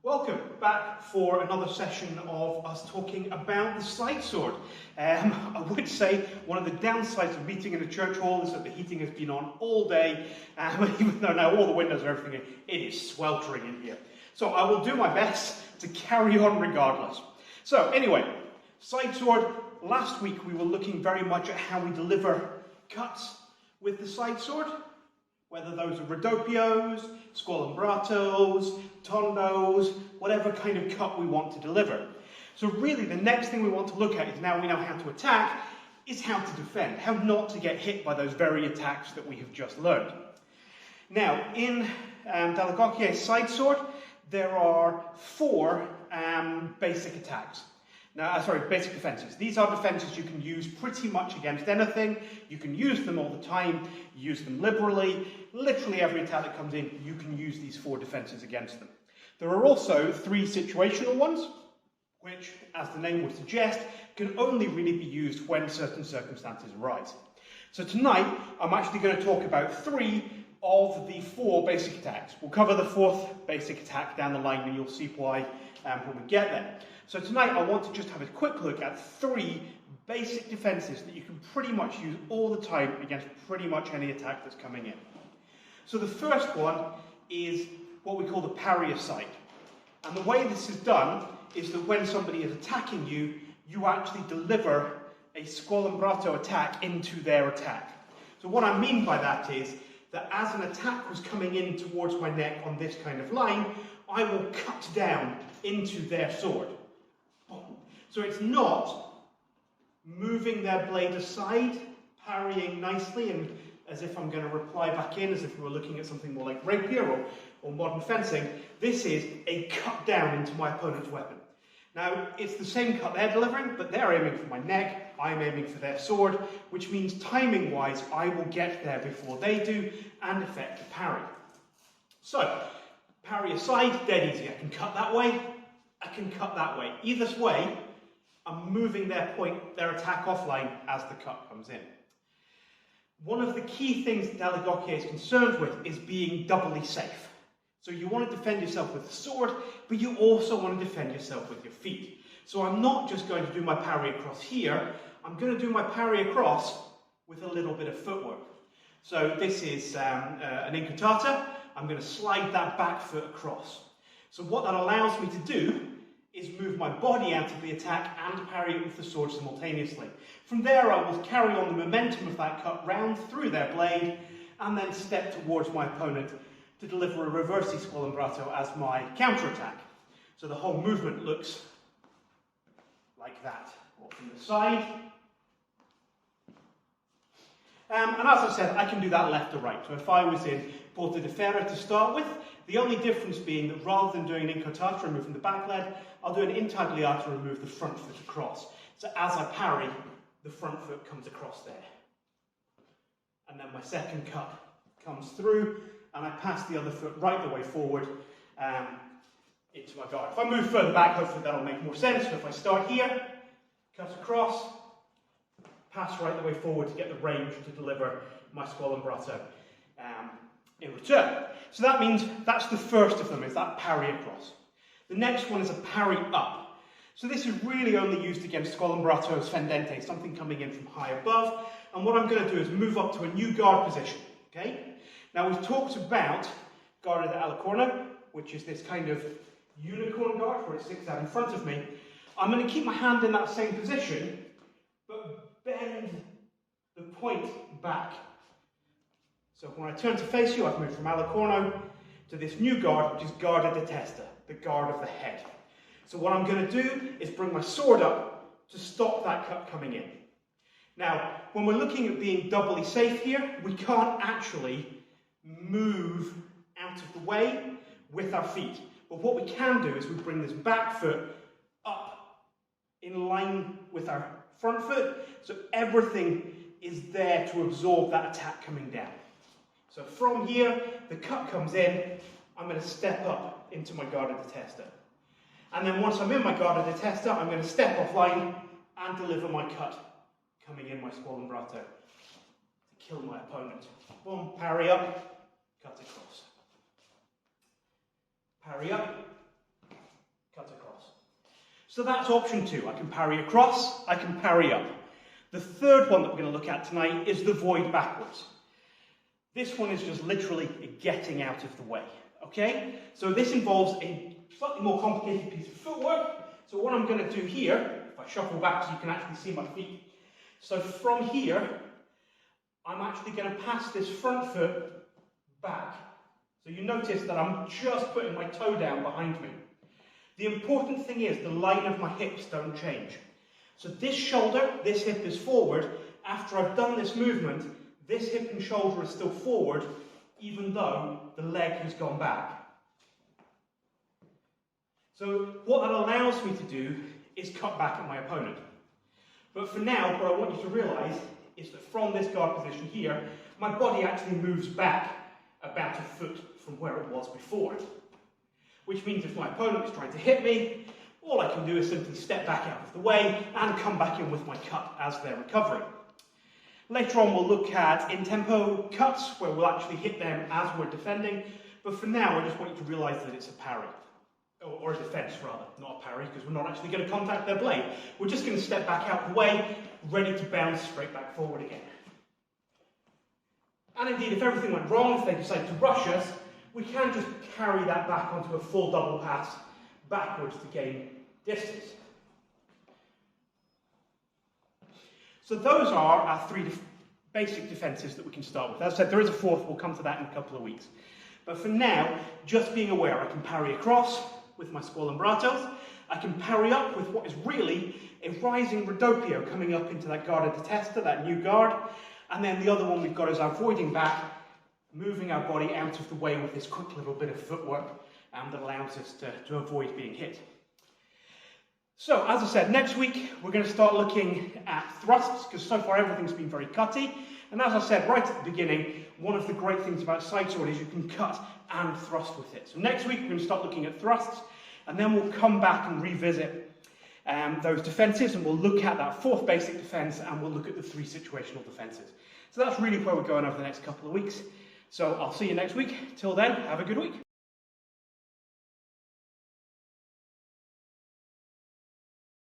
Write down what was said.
Welcome back for another session of us talking about the side sword. I would say one of the downsides of meeting in a church hall is that the heating has been on all day, even though now all the windows are everything, it is sweltering in here. So I will do my best to carry on regardless. So anyway, side sword. Last week we were looking very much at how we deliver cuts with the side sword. Whether those are radoppios, squalembratos, tondos, whatever kind of cut we want to deliver. So really the next thing we want to look at is, now we know how to attack, is how to defend, how not to get hit by those very attacks that we have just learned. Now in dall'Agocchie side sword, there are four basic attacks. Now, basic defenses. These are defenses you can use pretty much against anything. You can use them all the time, use them liberally. Literally every attack that comes in, you can use these four defenses against them. There are also three situational ones, which, as the name would suggest, can only really be used when certain circumstances arise. So tonight, I'm actually going to talk about three of the four basic attacks. We'll cover the fourth basic attack down the line, and you'll see why when we get there. So tonight I want to just have a quick look at three basic defenses that you can pretty much use all the time against pretty much any attack that's coming in. So the first one is what we call the parry aside. And the way this is done is that when somebody is attacking you, you actually deliver a squalembrato attack into their attack. So what I mean by that is that as an attack was coming in towards my neck on this kind of line, I will cut down into their sword. So it's not moving their blade aside, parrying nicely, and as if I'm going to reply back in, as if we were looking at something more like rapier or modern fencing. This is a cut down into my opponent's weapon. Now, it's the same cut they're delivering, but they're aiming for my neck, I'm aiming for their sword, which means timing-wise, I will get there before they do and effect the parry. So, parry aside, dead easy. I can cut that way, I can cut that way. Either way, I'm moving their attack offline as the cut comes in. One of the key things that dall'Agocchie is concerned with is being doubly safe. So you want to defend yourself with the sword, but you also want to defend yourself with your feet. So I'm not just going to do my parry across here, I'm going to do my parry across with a little bit of footwork. So this is an incartata. I'm going to slide that back foot across. So what that allows me to do is move my body out of the attack and parry it with the sword simultaneously. From there I will carry on the momentum of that cut round through their blade and then step towards my opponent to deliver a reversi squalembrato as my counterattack. So the whole movement looks like that, or from the side. And as I said, I can do that left or right. So if I was in porta di ferro to start with, the only difference being that rather than doing an incartata, removing the back leg, I'll do an intagliata, remove the front foot across. So as I parry, the front foot comes across there. And then my second cut comes through, and I pass the other foot right the way forward into my guard. If I move further back, hopefully that'll make more sense. So if I start here, cut across, pass right the way forward to get the range to deliver my squalembrato in return. So that means that's the first of them, is that parry across. The next one is a parry up. So this is really only used against squalembratos fendente, something coming in from high above. And what I'm going to do is move up to a new guard position. Okay? Now we've talked about guarda alla corna, which is this kind of unicorn guard where it sticks out in front of me. I'm going to keep my hand in that same position, but bend the point back. So when I turn to face you, I've moved from alla corno to this new guard, which is guarda di testa, the guard of the head. So what I'm going to do is bring my sword up to stop that cut coming in. Now, when we're looking at being doubly safe here, we can't actually move out of the way with our feet. But what we can do is we bring this back foot up in line with our front foot, so everything is there to absorb that attack coming down. So from here, the cut comes in, I'm going to step up into my guarda di testa. And then once I'm in my guarda di testa, I'm going to step offline and deliver my cut, coming in my squalembrato to kill my opponent. Boom, parry up, cut across. Parry up, So that's option 2. I can parry across, I can parry up. The third one that we're going to look at tonight is the void backwards. This one is just literally getting out of the way, okay? So this involves a slightly more complicated piece of footwork. So what I'm going to do here, if I shuffle back so you can actually see my feet. So from here, I'm actually going to pass this front foot back. So you notice that I'm just putting my toe down behind me. The important thing is the line of my hips don't change. So this shoulder, this hip is forward. After I've done this movement, this hip and shoulder is still forward, even though the leg has gone back. So what that allows me to do is cut back at my opponent. But for now, what I want you to realise is that from this guard position here, my body actually moves back about a foot from where it was before. Which means if my opponent is trying to hit me, all I can do is simply step back out of the way and come back in with my cut as they're recovering. Later on we'll look at in-tempo cuts where we'll actually hit them as we're defending, but for now I just want you to realise that it's a parry. Or a defence rather, not a parry, because we're not actually going to contact their blade. We're just going to step back out of the way, ready to bounce straight back forward again. And indeed, if everything went wrong, if they decide to rush us, we can just carry that back onto a full double pass backwards to gain distance. So those are our 3 basic defences that we can start with. As I said, there is a 4th, we'll come to that in a couple of weeks. But for now, just being aware, I can parry across with my squalembratos, I can parry up with what is really a rising ridoppio coming up into that guarda di testa, that new guard, and then the other one we've got is our voiding back, moving our body out of the way with this quick little bit of footwork that allows us to avoid being hit. So, as I said, next week we're going to start looking at thrusts, because so far everything's been very cutty. And as I said right at the beginning, one of the great things about sidesword is you can cut and thrust with it. So next week we're going to start looking at thrusts, and then we'll come back and revisit those defences, and we'll look at that 4th basic defence, and we'll look at the 3 situational defences. So that's really where we're going over the next couple of weeks. So I'll see you next week. Till then, have a good week.